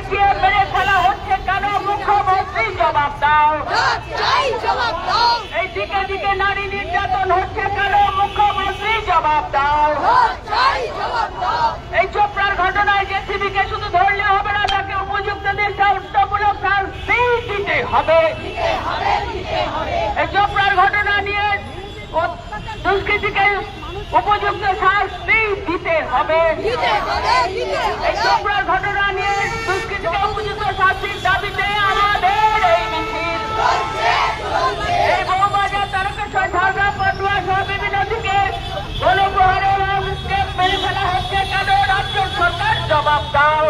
পিটিয়ে মেরে ফেলা হচ্ছে কেন? মুখ্যমন্ত্রী জবাব দাও। এই দিকে দিকে নারী নির্যাতন হচ্ছে কেন? মুখ্যমন্ত্রী জবাব দাও। এই চোপড়ার ঘটনায় জেসিবিকে শুধু ধরলে হবে না, তাকে উপযুক্ত দৃষ্টান্তমূলক শাস্তি দিতে হবে। এই চোপড়ার ঘটনা নিয়ে দুষ্কৃতীকে উপযুক্ত শাস্তি দিতে হবে। এই চোপড়ার ঘটনা নিয়ে দুষ্কৃতীকে উপযুক্ত শাস্তির দাবিতে আমাদের এই মিছিল। এই বউবাজার তারকেশ্বর ঝাড়গ্রাম পটুয়া সহ বিভিন্ন দিকে গণপ্রহারে মেরে ফেলা হচ্ছে কেন? রাজ্য সরকার জবাব দাও।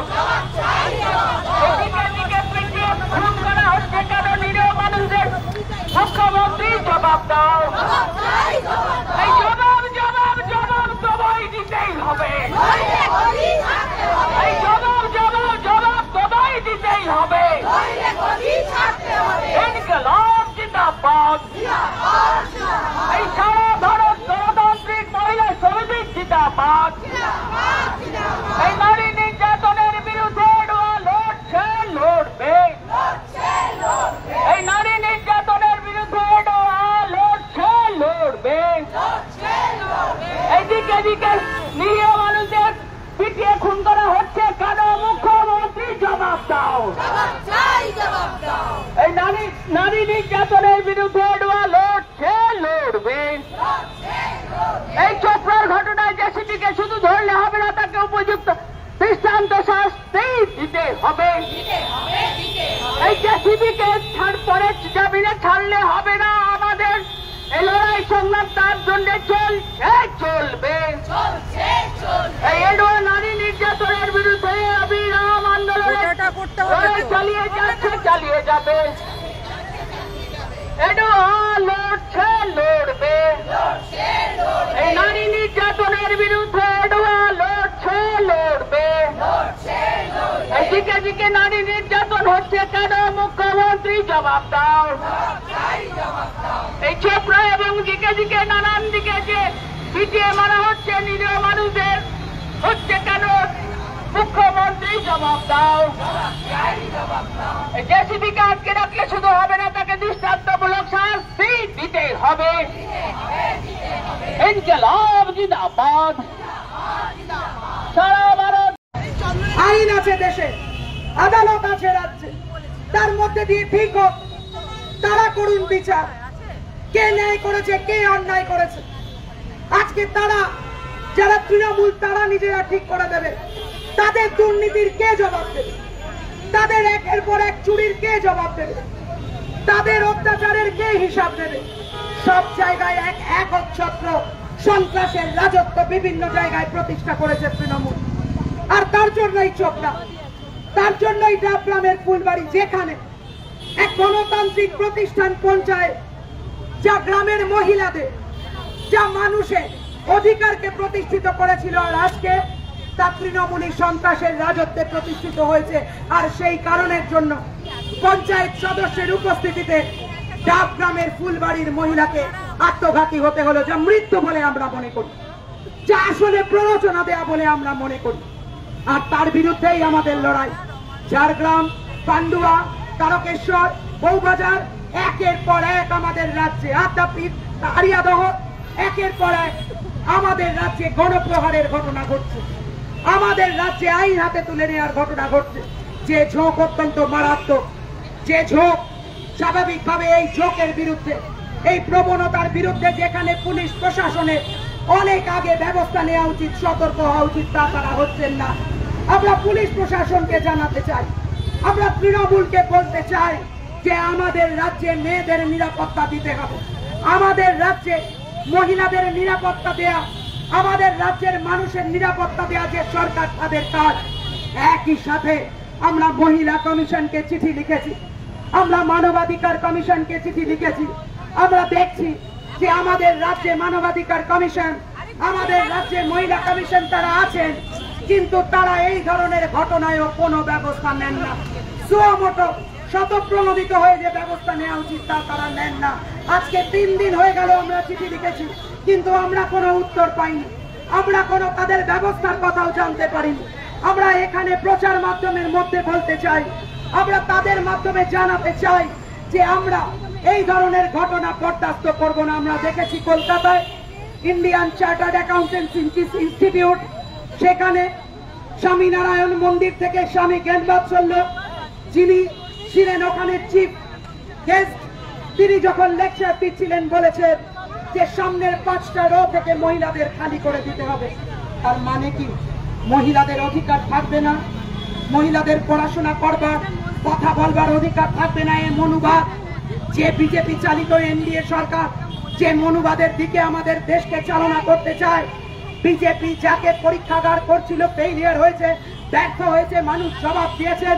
এদিকে দিকে পিটিয়ে খুন করা হচ্ছে কেন নিরীহ মানুষদের? মুখ্যমন্ত্রী জবাব দাও। এই জবাব জবাব জবাব সবাই দিতেই হবে। এই জবাব জবাব জবাব সবাই দিতেই হবে। ইনকিলাব জিন্দাবাদ। এই সারা ভারত গণতান্ত্রিক মহিলা সমিতি জিন্দাবাদ। এই নারী নির্যাতনের বিরুদ্ধে লড়ছে, লড়বে। এই নারী নির্যাতনের বিরুদ্ধে লড়ছে, লড়বে। এই দিকে দিকে নিরীহ মানুষদের পিটিয়ে খুন করা হচ্ছে কেন? মুখ্যমন্ত্রী জবাব দাও। এই নারী নির্যাতনের বিরুদ্ধে লড়ছে, লড়বে। এই চোপড়ার ঘটনায় জেসিবিকে শুধু ধরলে হবে না, তাকে উপযুক্ত দৃষ্টান্ত শাস্তি দিতে হবে। এই জেসিবিকে পরে জামিনে ছাড়লে হবে না, আমাদের এই লড়াই সংগ্রাম তার জন্য চলবে। এই এডোয়া নারী নির্যাতনের বিরুদ্ধে অবিরাম আন্দোলন চালিয়ে যাচ্ছে, চালিয়ে যাবে। এডোয়া লড়ছে, লড়বে। এই নারী নির্যাতনের বিরুদ্ধে এডোয়া লড়ছে, লড়বে। এই দিকে দিকে নারী নির্যাতন হচ্ছে কেন? মুখ্যমন্ত্রী জবাব দাও। এই চোপড়া এবং দিকে দিকে নানান দিকে যে পিটিয়ে মারা হচ্ছে নিরীহ মানুষদের হচ্ছে কেন? মুখ্যমন্ত্রী জবাব দাও। জেসিবিকে আটকে রাখলে শুধু হবে না, তাকে দৃষ্টান্তমূলক শাস্তি দিতে হবে। ইনকিলাব জিন্দাবাদ। সারা ভারত আইন আছে দেশে, আদালত আছে রাজ্যে, তার মধ্যে দিয়ে ঠিক হোক, তারা করুন বিচার। কে ন্যায় করেছে, কে অন্যায় করেছে, আজকে তারা যারা তৃণমূল তারা নিজেরা ঠিক করে দেবে। তাদের দুর্নীতির কে জবাব দেবে? তাদের একের পর এক চুরির কে জবাব দেবে? তাদের অত্যাচারের কে হিসাব দেবে? সব জায়গায় এক একচ্ছত্র সন্ত্রাসের রাজত্ব বিভিন্ন জায়গায় প্রতিষ্ঠা করেছে তৃণমূল। আর তার জন্যই চোপড়া, তার জন্যই ডাবগ্রামের ফুলবাড়ি, যেখানে এক গণতান্ত্রিক প্রতিষ্ঠান পঞ্চায়েত যা গ্রামের মহিলাদের, যা মানুষের অধিকারকে প্রতিষ্ঠিত করেছিল, আর আজকে তা তৃণমূলী সন্ত্রাসের রাজত্বে প্রতিষ্ঠিত হয়েছে। আর সেই কারণের জন্য পঞ্চায়েত সদস্যের উপস্থিতিতে ডাবগ্রামের ফুলবাড়ির মহিলাকে আত্মঘাতী হতে হলো, যা মৃত্যু বলে আমরা মনে করি, যা আসলে প্ররোচনা দেয়া বলে আমরা মনে করি। আর তার বিরুদ্ধেই আমাদের লড়াই। ঝাড়গ্রাম, পান্ডুয়া, তারকেশ্বর, বউবাজার, একের পর এক আমাদের রাজ্যে, আদ্যাপীঠ, আরিয়াদহ, একের পর এক আমাদের রাজ্যে গণপ্রহারের ঘটনা ঘটছে। আমাদের রাজ্যে আইন হাতে তুলে নেওয়ার ঘটনা ঘটছে। যে ঝোঁক অত্যন্ত মারাত্মক, যে ঝোঁক স্বাভাবিকভাবে এই ঝোঁকের বিরুদ্ধে, এই প্রবণতার বিরুদ্ধে যেখানে পুলিশ প্রশাসনের অনেক আগে ব্যবস্থা নেওয়া উচিত, সতর্ক হওয়া উচিত, তা তারা হচ্ছেন না। আমরা পুলিশ প্রশাসনকে জানাতে চাই, আমরা তৃণমূলকে বলতে চাই যে আমাদের রাজ্যে মেয়েদের নিরাপত্তা দিতে হবে, আমাদের রাজ্যে মহিলাদের নিরাপত্তা দেয়া, আমাদের রাজ্যের মানুষের নিরাপত্তা দেয়া যে সরকার তাদের কাজ। একই সাথে আমরা মহিলা কমিশনকে চিঠি লিখেছি, আমরা মানবাধিকার কমিশনকে চিঠি লিখেছি। আমরা দেখছি যে আমাদের রাজ্যে মানবাধিকার কমিশন, আমাদের রাজ্যে মহিলা কমিশন তারা আছেন, কিন্তু তারা এই ধরনের ঘটনায়ও কোনো ব্যবস্থা নেন না। সুমোটো শতপ্রণোদিত হয়ে যে ব্যবস্থা নেওয়া উচিত তা তারা নেন না। আজকে 3 দিন হয়ে গেল আমরা চিঠি লিখেছি, কিন্তু আমরা কোনো উত্তর পাইনি, আমরা কোনো তাদের ব্যবস্থার কথাও জানতে পারিনি। আমরা এখানে প্রচার মাধ্যমের মধ্যে বলতে চাই, আমরা তাদের মাধ্যমে জানাতে চাই যে আমরা এই ধরনের ঘটনা বরদাস্ত করব না। আমরা দেখেছি কলকাতায় ইন্ডিয়ান চার্টার্ড অ্যাকাউন্টেন্টস ইনস্টিটিউট, সেখানে স্বামীনারায়ণ মন্দির থেকে স্বামী জ্ঞানবাৎসল্য যিনি ছিলেন ওখানে চিফ গেস্ট, তিনি যখন লেকচার দিচ্ছিলেন বলেছেন যে সামনের 5টা রো থেকে মহিলাদের খালি করে দিতে হবে। তার মানে কি মহিলাদের অধিকার থাকবে না? মহিলাদের পড়াশোনা করবার, কথা বলবার অধিকার থাকবে না? এই মনোবাদ যে বিজেপি চালিত এনডিএ সরকার যে মনোবাদের দিকে আমাদের দেশকে চালনা করতে চায়, বিজেপি যাকে পরীক্ষাগার করছিল ফেইলিয়ার হয়েছে, ব্যর্থ হয়েছে, মানুষ জবাব দিয়েছেন।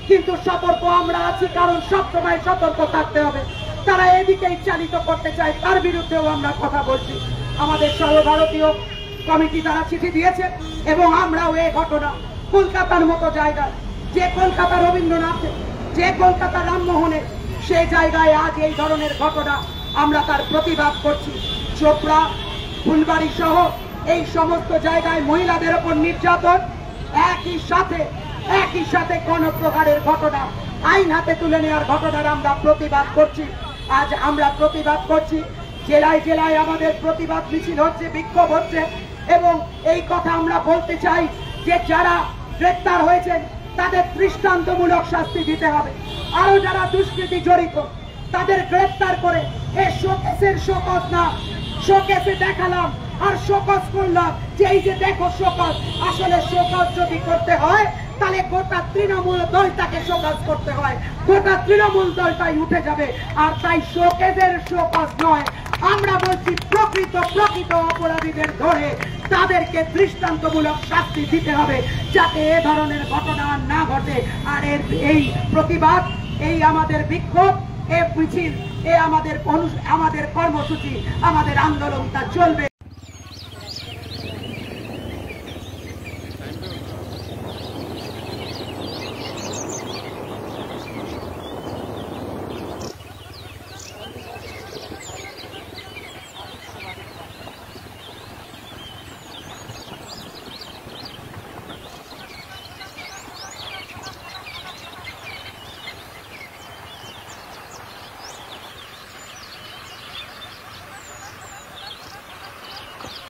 কিন্তু সতর্ক আমরা আছি, কারণ সবসময় সতর্ক থাকতে হবে। তারা এদিকেই চালিত করতে চায়, তার বিরুদ্ধেও আমরা কথা বলছি। আমাদের সর্বভারতীয় কমিটি তারা চিঠি দিয়েছে এবং আমরাও এই ঘটনা কলকাতার মতো জায়গায়, যে কলকাতা রবীন্দ্রনাথে, যে কলকাতা রামমোহনে, সেই জায়গায় আজ এই ধরনের ঘটনা আমরা তার প্রতিবাদ করছি। চোপড়া, ফুলবাড়ি সহ এই সমস্ত জায়গায় মহিলাদের উপর নির্যাতন, একই সাথে কোন প্রকারের ঘটনা আইন হাতে তুলে নেওয়ার ঘটনার আমরা প্রতিবাদ করছি। আজ আমরা প্রতিবাদ করছি, জেলায় জেলায় আমাদের প্রতিবাদ মিছিল হচ্ছে, বিক্ষোভ হচ্ছে এবং এই কথা আমরা বলতে চাই যে যারা গ্রেপ্তার হয়েছেন তাদের দৃষ্টান্তমূলক শাস্তি দিতে হবে। আরো যারা দুষ্কৃতি জড়িত তাদের গ্রেপ্তার করে এই শোকেসের শোকজ না, শোকেসে দেখালাম আর শোকজ করলাম যে এই যে দেখো শোকজ, আসলে শোকজ যদি করতে হয় তাহলে গোটা তৃণমূল দলটাকে শোকজ করতে হয়, গোটা তৃণমূল দলটাই উঠে যাবে। আর তাই শোকেসের শোকজ নয়, আমরা বলছি প্রকৃত অপরাধীদের ধরে তাদেরকে দৃষ্টান্তমূলক শাস্তি দিতে হবে যাতে এ ধরনের ঘটনা না ঘটে। আর এই প্রতিবাদ, এই আমাদের বিক্ষোভ, এ মিছিল, এ আমাদের কর্মসূচি, আমাদের আন্দোলন তা চলবে।